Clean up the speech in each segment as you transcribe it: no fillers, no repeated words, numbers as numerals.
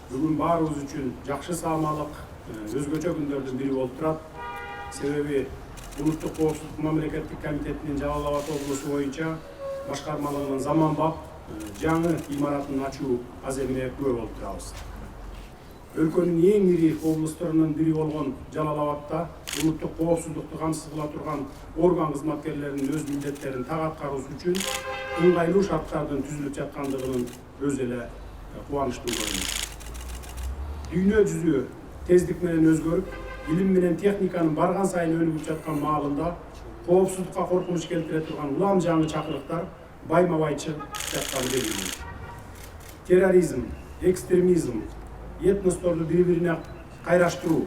Бүгін баарыбыз үчүн жакшы саамалык, өзгөчө күндөрдүн бири болуп турат. Себеби Улуттук коопсуздук мамлекеттик комитетинин Жалал Абад облусу боюнча башкармалыгынын заманбап жаңы имаратын ачуу аземине күбө болуп турабыз. Өлкөнүн эң ири облусторунун бири болгон Жалал Абадта улуттук коопсуздукту камсыз кыла турган орган кызматкерлеринин өз милдеттерин так аткаруусу үчүн ыңгайлуу шарттардын түзүлүп жаткандыгынын өз эле кубанычтуу көрүнүш. Дүйнө жүзү тездик менен өзгөрүп, илим менен техниканын барган сайын өнүгүп жаткан маалында коопсуздукка коркунуч келтире турган улам жаңы чакырыктар байма-бай чыгып жатканы белгилүү. Терроризм, экстремизм, этносторду бири-бирине кайраштыруу,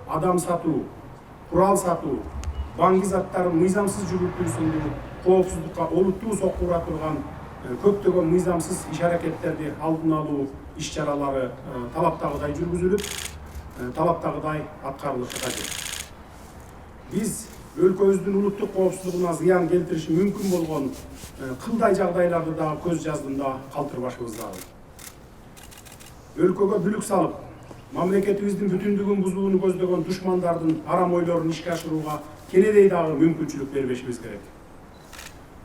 адам сатуу, курал сатуу, баңги заттарын мыйзамсыз жүгүртүү сындуу коопсуздукка олуттуу соккура турган көптөгөн мыйзамсыз иш-аракеттерди алдын алуу иш-чаралары талаптагыдай жүргүзүлүп, талаптагыдай аткарылышы кажет. Биз өлкөбүздүн улуттук коопсуздугуна зыян келтириши мүмкүн болгон кылдай жагдайларды дагы көз жаздында калтырбашыбыз зарыл. Өлкөгө бүлүк салып, мамлекетибиздин бүтүндүгүн бузууну көздөгөн душмандардын арам ойлорун ишке ашырууга кенедей дагы мүмкүнчүлүк бербешибиз керек.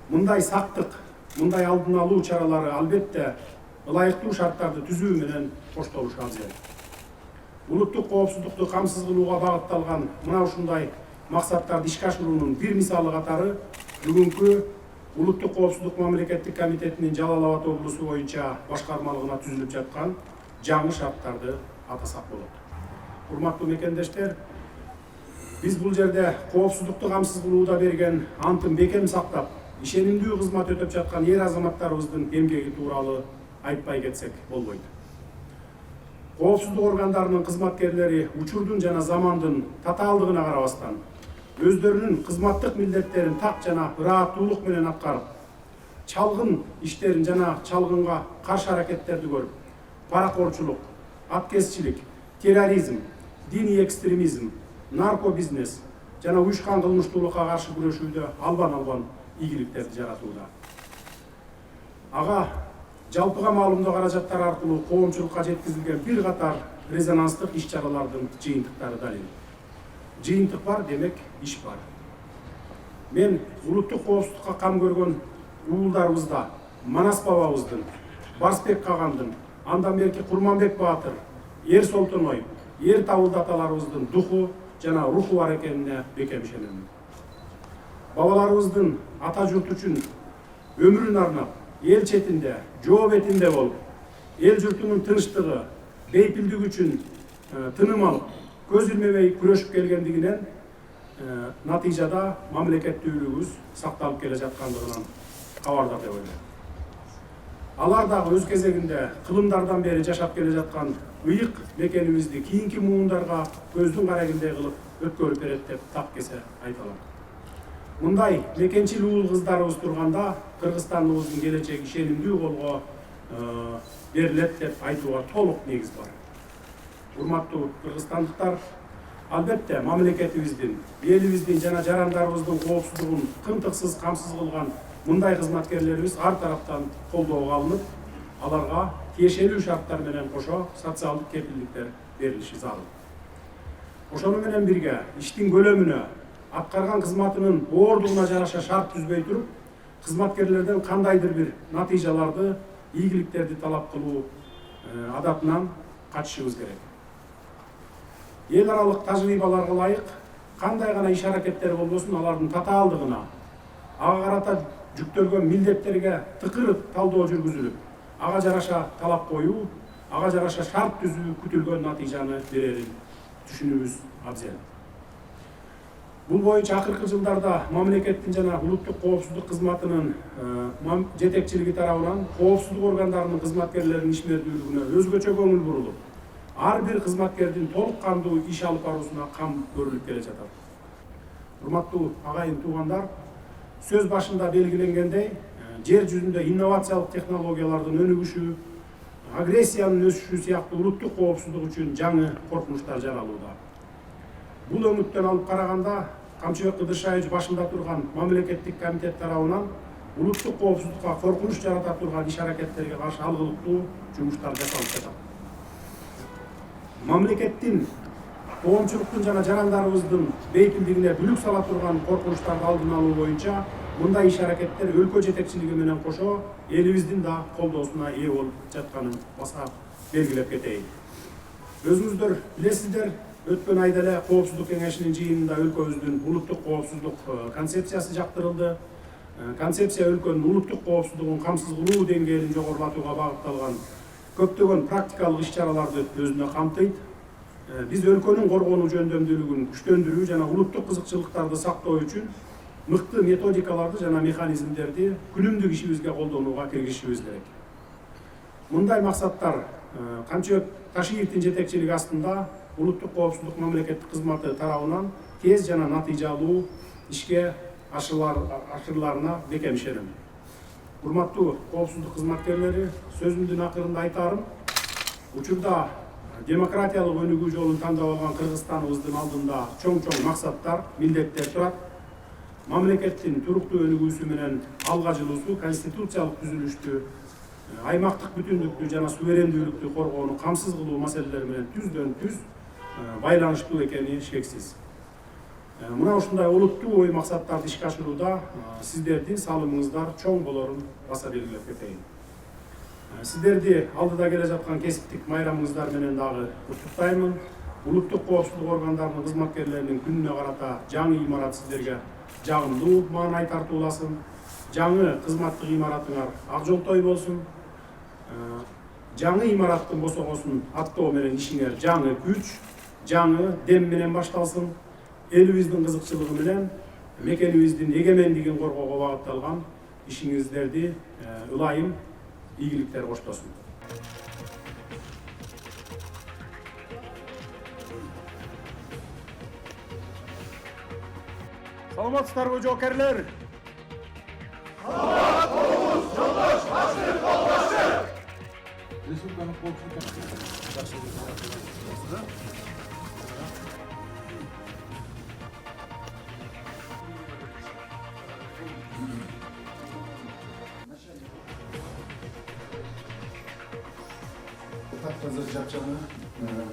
Мындай сактык, мындай алдын алуу чаралары албетте ылайыктуу шарттарды түзүү менен коштолуш абзел. Улуттук коопсуздукту камсыз кылууга багытталган мына ушундай максаттарды ишке ашыруунун бир мисалы катары бүгүнкү Улуттук коопсуздук мамлекеттик комитетинин Жалал Абад облусу боюнча башкармалыгына түзүлүп жаткан жаңы шарттарды атасак болот. Урматтуу мекендештер, биз бул жерде коопсуздукту камсыз кылууда берген антын бекем сактап, ишенимдүү кызмат өтөп жаткан эр азаматтарыбыздын эмгеги тууралуу айтпай кетсек болбойт. Коопсуздук органдарынын кызматкерлери учурдун жана замандын татаалдыгына карабастан өздөрүнүн кызматтык милдеттерин так жана ырааттуулук менен аткарып, чалгын иштерин жана чалгынга каршы аракеттерди көрүп, паракорчулук, аткезчилик, терроризм, диний экстремизм, наркобизнес жана уюшкан кылмыштуулукка каршы күрөшүүдө албан ийгиликтерди жаратууда. Ага жалпыга маалымдоо каражаттары аркылуу коомчулукка жеткизилген бир катар резонанстык иш-чаралардын жыйынтыктары далил. Жыйынтык бар, демек иш бар. Мен улуттук коопсуздукка кам көргөн уулдарыбызда Манас бабабыздын, Барсбек Кагандын, андан берки Курманбек Баатыр, Ер Солтоной, Ер Табылды аталарыбыздын духу жана руху бар экенине бекем ишенемин. Бабаларыбыздын ата журт үчүн өмүрүн арнап, эл четинде, жоо бетинде болуп, эл журтунун тынчтыгы, бейпилдиги үчүн тыным алып, көз илмебей күрөшүп келгендигинен натыйжада мамлекеттүүлүгүбүз сакталып келе жаткандыгынан кабардар деп ойлойм. Алар дагы өз кезегинде кылымдардан бери жашап келе жаткан ыйык мекенибизди кийинки муундарга көздүн карагындай кылып өткөрүп берет деп так кесе айта алам. Мындай мекенчил уул кыздарыбыз турганда Кыргызстандыбыздын келечеги ишенимдүү колго берилет деп айтууга толук негиз бар. Урматтуу кыргызстандыктар, албетте мамлекетибиздин, элибиздин жана жарандарыбыздын коопсуздугун кымтыксыз камсыз кылган мындай кызматкерлерибиз ар тараптан колдоого алынып, аларга тиешелүү шарттар менен кошо социалдык кепилдиктер берилиши зарыл. Ошону менен бирге иштин көлөмүнө, аткарган кызматынын боордугуна жараша шарт түзбөй туруп, кызматкерлерден кандайдыр бир натыйжаларды, ийгиликтерди талап кылуу адатынан качышыбыз керек. Эл аралык тажрыйбаларга ылайык кандай гана иш-аракеттер болбосун, алардын татаалдыгына, ага карата жүктөлгөн милдеттерге тыкырып талдоо жүргүзүлүп, ага жараша талап коюу, ага жараша шарт түзүү күтүлгөн натыйжаны берерин түшүнүүбүз абзел. Бул боюнча акыркы жылдарда мамлекеттин жана улуттук коопсуздук кызматынын жетекчилиги тарабынан коопсуздук органдарынын кызматкерлеринин ишмердүүлүгүнө өзгөчө көңүл бурулуп, ар бир кызматкердин толук кандуу иш алып баруусуна кам көрүлүп келе жатат. Урматтуу агайын туугандар, сөз башында белгиленгендей, жер жүзүндө инновациялык технологиялардын өнүгүшү, агрессиянын өсүшү сыяктуу улуттук коопсуздук үчүн жаңы коркунучтар жаралууда. Бул өңүттөн алып караганда, Камчыбек Кыдыршаевич башында турган мамлекеттик комитет тарабынан улуттук коопсуздукка коркунуч жарата турган иш-аракеттерге каршы алгылыктуу жумуштар жасалып жатат. Мамлекеттин, коомчулуктун жана жарандарыбыздын бейпилдигине бүлүк сала турган коркунучтарды алдын алуу боюнча мындай иш-аракеттер өлкө жетекчилиги менен кошо элибиздин да колдоосуна ээ болуп жатканын баса белгилеп кетейин. Өзүңүздөр билесиздер, өткөн айда эле Коопсуздук кеңешинин жыйынында өлкөбүздүн улуттук коопсуздук концепциясы жактырылды. Концепция өлкөнүн улуттук коопсуздугун камсыз кылуу деңгээлин жогорулатууга багытталган көптөгөн практикалык иш-чараларды өзүнө камтыйт. Биз өлкөнүн коргонуу жөндөмдүүлүгүн күчтөндүрүү жана улуттук кызыкчылыктарды сактоо үчүн мыкты методикаларды жана механизмдерди күнүмдүк ишибизге колдонууга киргизишибиз керек. Мындай максаттар Камчыбек Ташиевдин жетекчилиги астында улуттук коопсуздук мамлекеттик кызматы тарабынан тез жана натыйжалуу ишке ашырыларына бекем ишенем. Урматтуу коопсуздук кызматкерлери, сөзүмдүн акырында айтарым, учурда демократиялык өнүгүү жолун тандап алган Кыргызстаныбыздын алдында чоң максаттар, милдеттер турат. Мамлекеттин туруктуу өнүгүүсү менен алга жылуусу конституциялык түзүлүштү, аймактык бүтүндүктү жана суверендүүлүктү коргоону камсыз кылуу маселелери менен түздөн-түз байланыштуу экени шексиз. Мына ушундай олуттуу ой максаттарды ишке ашырууда сиздердин салымыңыздар чоң болорун баса белгилеп кетейин. Сиздерди алдыда келе жаткан кесиптик майрамыңыздар менен дагы куттуктаймын. Улуттук коопсуздук органдарынын кызматкерлеринин күнүнө карата жаңы имарат сиздерге жагымдуу маанай тартууласын. Жаңы кызматтык имаратыңар ак жолтой болсун. Жаңы имараттын босогосун аттоо менен ишиңер жаңы күч, жаңы дем менен башталсын. Элибиздин кызыкчылыгы менен мекенибиздин эгемендигин коргоого багытталган ишиңиздерди ылайым ийгиликтер коштосун. Саламатсыздарбы жоокерлер? Саламат болуңуз, жолдош Башир Колбашев! Республиканың Taptazır Capcanı,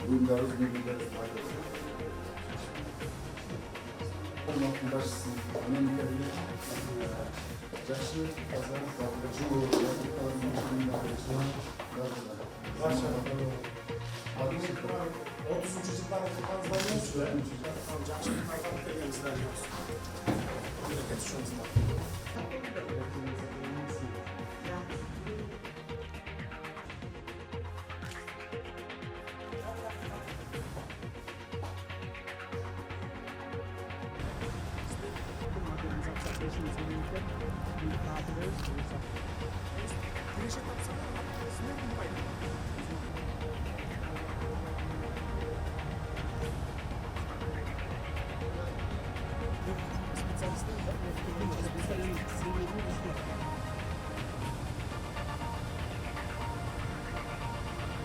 buyumlarız, müdürleriz, olmakın başçısı, memleketli, Caşı, Pazar, Cumhur, Yazıklarının Müslümanlar, Barçalar, 30. yılların kutlanızlarının süre, Caşı'nın kayfanlık belgemizler yok. Memleket şunuzda. Girişe tapsana, sinek mi bayılır?